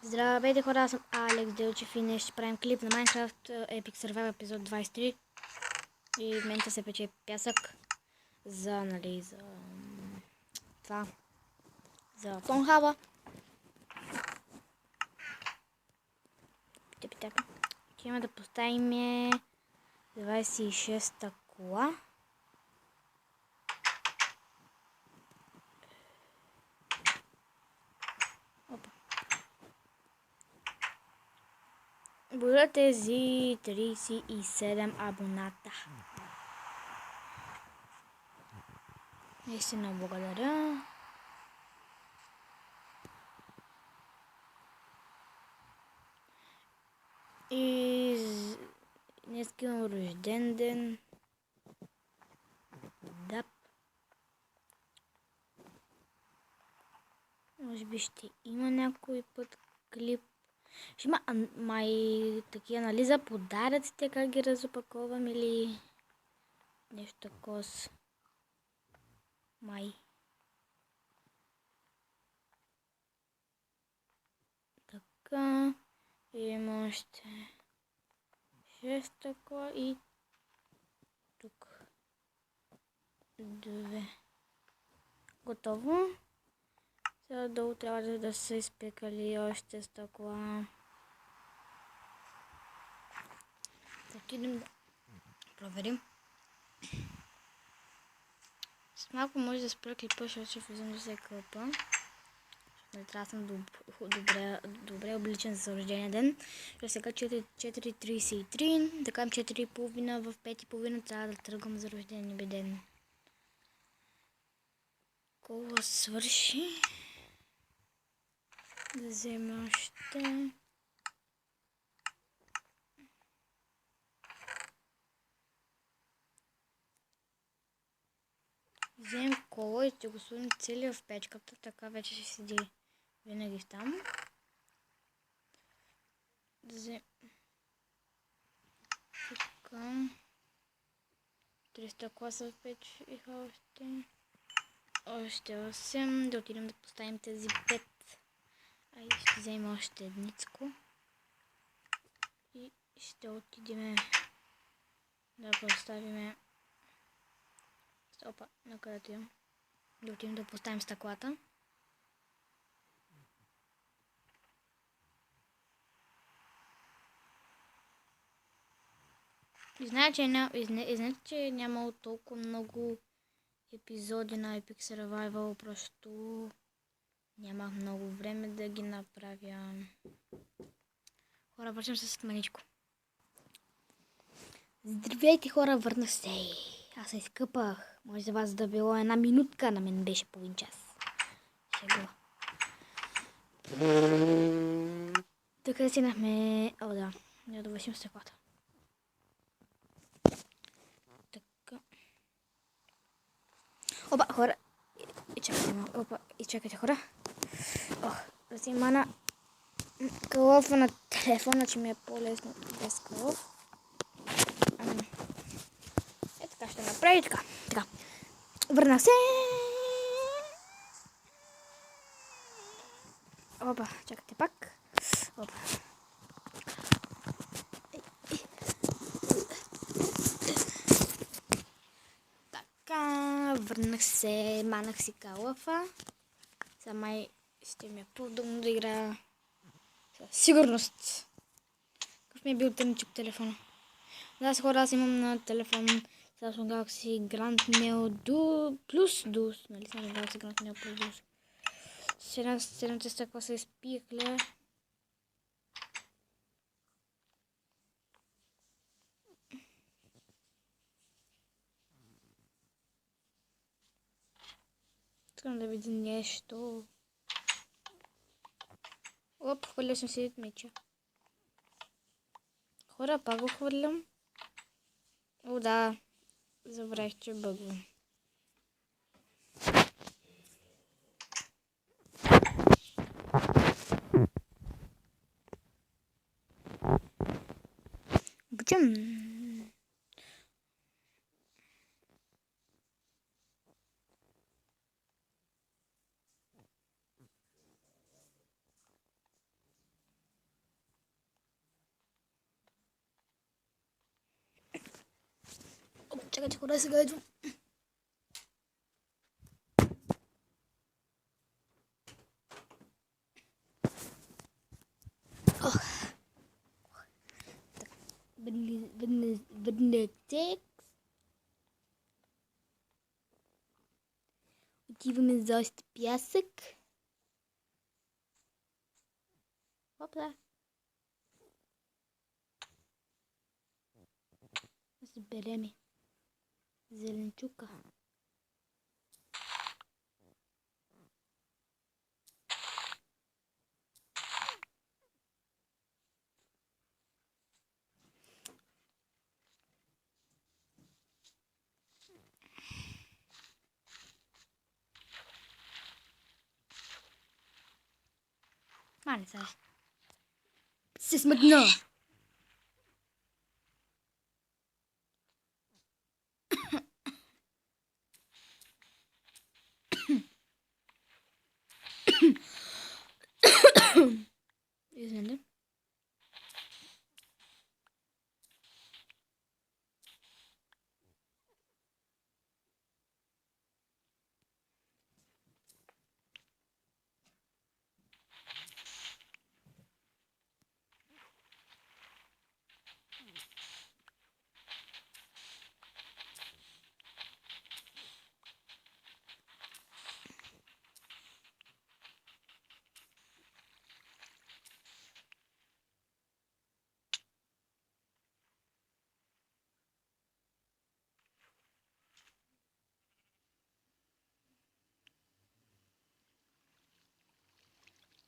Здравейте хора, аз съм Алекс Делчев и днес ще правим клип на Minecraft Epic Survival епизод 23. И в момента се пече пясък за, за това, за фонхаба. Ще да поставим 26-та кола. Благодаря тези 37 абоната. Наистина благодаря. И днес имам рожден ден. Да. Може би ще има някой път клип. Ще има май такива, нали, за подаръците, как ги разопаковам или нещо такова. Май. Така. Има още 6 такова и тук 2. Готово. Сега долу трябва да се изпекали още стъкла. Отидем да проверим. С малко може да спра клипа, защото ще влизам да се кълпа. Не трябва да съм добре обличен за рождения ден. Сега 4:33, така 4:30, в 5:30 трябва да тръгвам за рождения ми ден. Кола свърши. Да взема още. Вземем кола и ще го сложим целия в печката, така вече ще седи винаги там. Така. 300 класа печиха още. Още 8. Да отидем да поставим тези 5. Айде ще вземем още едницко. И ще отидем да поставим. Опа, на където имам. Да отидем да поставим стъклата. И знаете, че е нямало толкова много епизоди на Epic Survival, просто нямах много време да ги направя. Хора, вършим се с маничко. Здравейте хора, върнах се. Аз се изкъпах. Може за вас да било една минутка, на мен беше половин час. Шегова. Така стигнахме. О, да. Не да довършим стъклата. Така. Опа, хора. Чакайте, хора. Да си мана кълъфа на телефона, че ми е по-лесно без кълъф. Така ще направи така. Върнах се. Опа, чакайте пак. Опа. Така, върнах се, манах си калъфа. Сега май ще ми е по-удобно да играя. Сигурност. Какъв ми е бил тъмничък телефона. Да, хора, аз имам на телефон Samsung Galaxy Grand Neo Plus Dus. Нали, Samsung Galaxy Grand Neo Plus Dus. 7 стъкла са изпихли. Искам да видя нещо. Оп, хвърля съм си меча. Хора, пак го хвърлям. О, да. Забравих, че бъгвам. Обичам. Чакайте, хора, сега идвам. Веднъж отиваме за още пясък. Опа. Забереме зеленчука. Мали сега. Се смъкна. Извинете.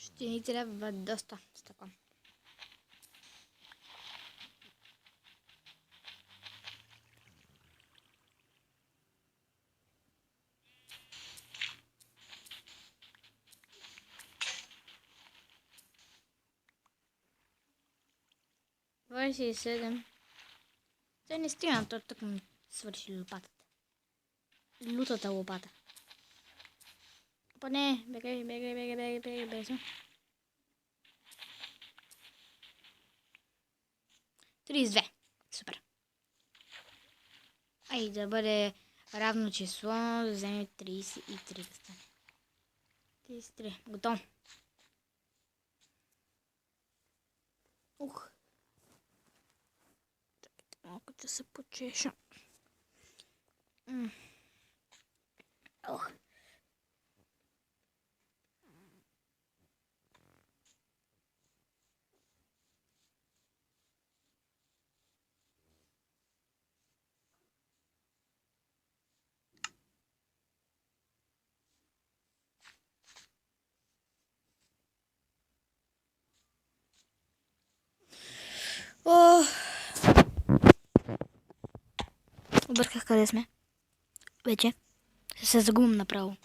Ще ни трябва доста стакан. Двадесет и седем. Те не стигна, то тук ми свърши лопатата. Лутата лопата. Опа, не, бегай, бегай. 32. Супер. Ай, да бъде равно число, да вземе 33 да стане. 33. Готово. Ух. Малко да се почеша. Ох. Обърках къде сме. Вече. Се загубим направо.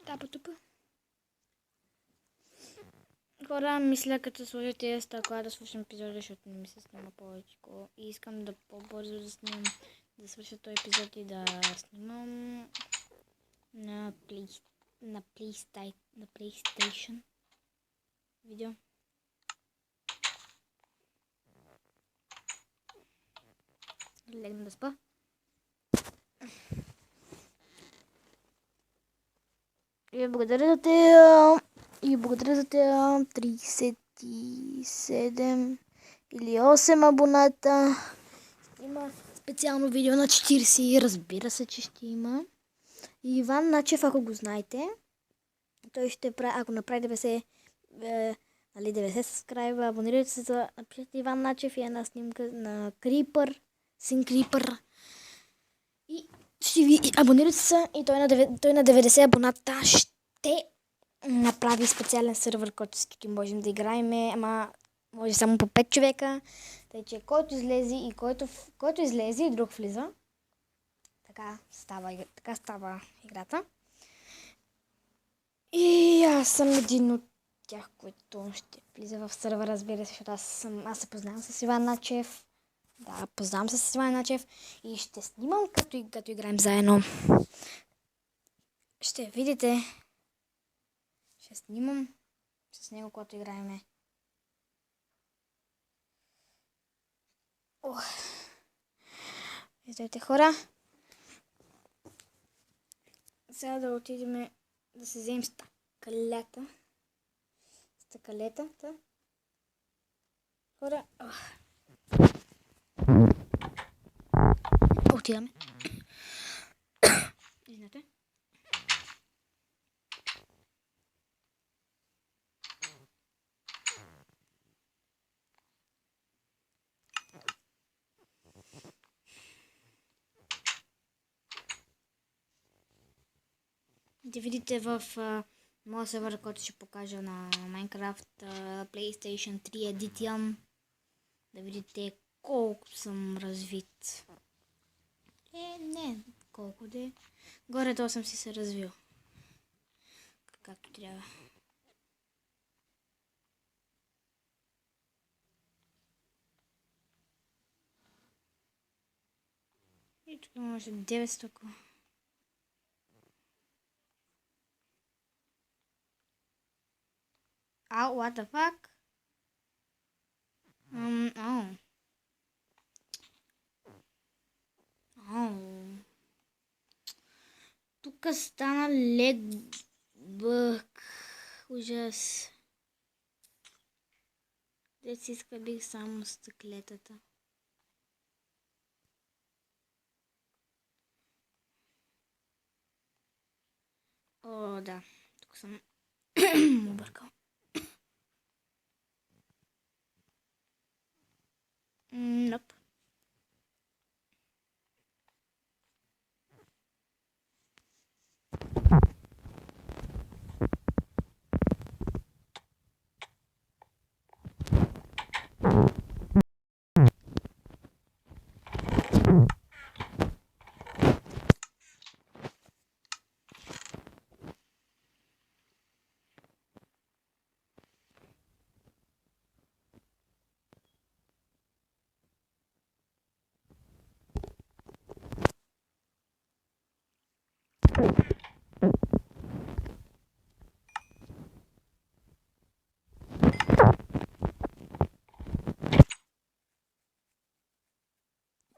Тапа-тупа. Хора, мисля, като сложите стъкла да свършим епизода, защото не ми се снима повече. И искам да по-бързо да снимам, да свърша този епизод и да снимам на PlayStation видео. Легна да спа. И благодаря за те. И благодаря за тези 37 или 8 абоната. Има специално видео на 40. Разбира се, че ще има. И Иван Начев, ако го знаете, той ще прави, ако направи 90 сабскрайба, абонирайте се за напишете Иван Начев и една снимка на Крипър, Син Крипър. И ще ви абонирайте се и той на 90 абоната ще направи специален сървър, който всички можем да играем, ама може само по 5 човека. Тъй, че който излезе и който излезе и друг влиза. Така става играта. И аз съм един от тях, който ще влиза в сървър, разбира се, защото аз се познавам с Иван Начев. Да, познавам се с Иван Начев и ще снимам като играем заедно. Ще видите. Ще снимам с него, когато играеме. Виждате, хора. Сега да отидем да се вземем стъкалетата. Хора. Отидаме. Извинете. Да видите в моя сервер, който ще покажа на Minecraft PlayStation 3 Edition. Да видите колко съм развит. Не, колко де. Горе-долу съм си се развил. Както трябва. И тук може 900. Ау, what the fuck? Тук стана легбък. Ужас. Дет си изкабих само стъклетата. О, да. Тук съм объркал. Nope.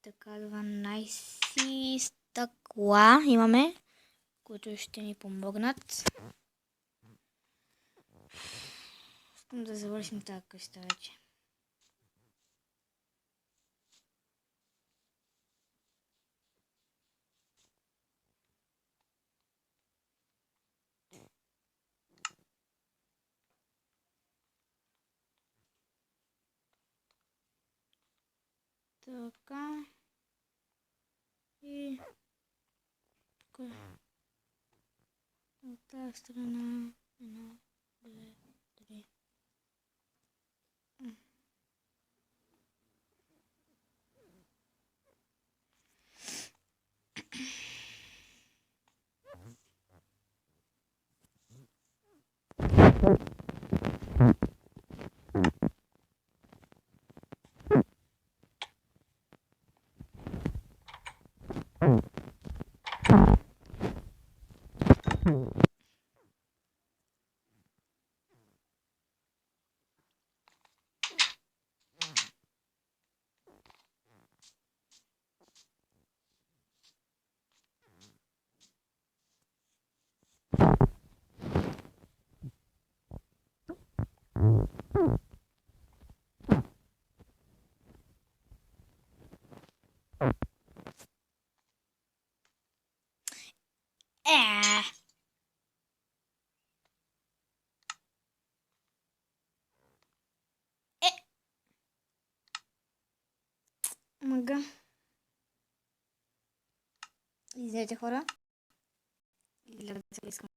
Така, 12 стъкла имаме, които ще ни помогнат. Искам да завършим тази къща вече. Така. И тук. От тази страна. 1, 2, 3. Мага. Извинете, хора. Гледате, искам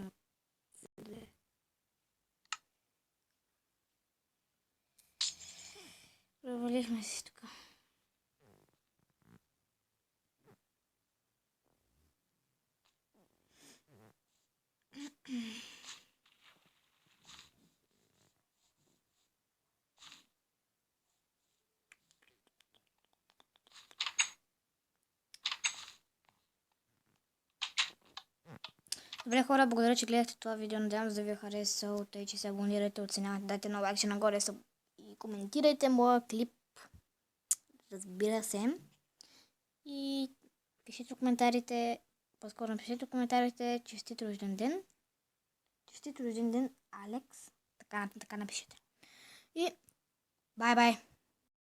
да провалихме се тук. Добре хора, благодаря, че гледахте това видео. Надявам се да ви е харесало, тъй че се абонирайте, оценявайте, дайте на лайк нагоре и коментирайте моя клип. Разбира се. И пишете в коментарите, по-скоро напишете в коментарите честит рожден ден. Честит рожден ден, Алекс. Така напишете. И бай-бай!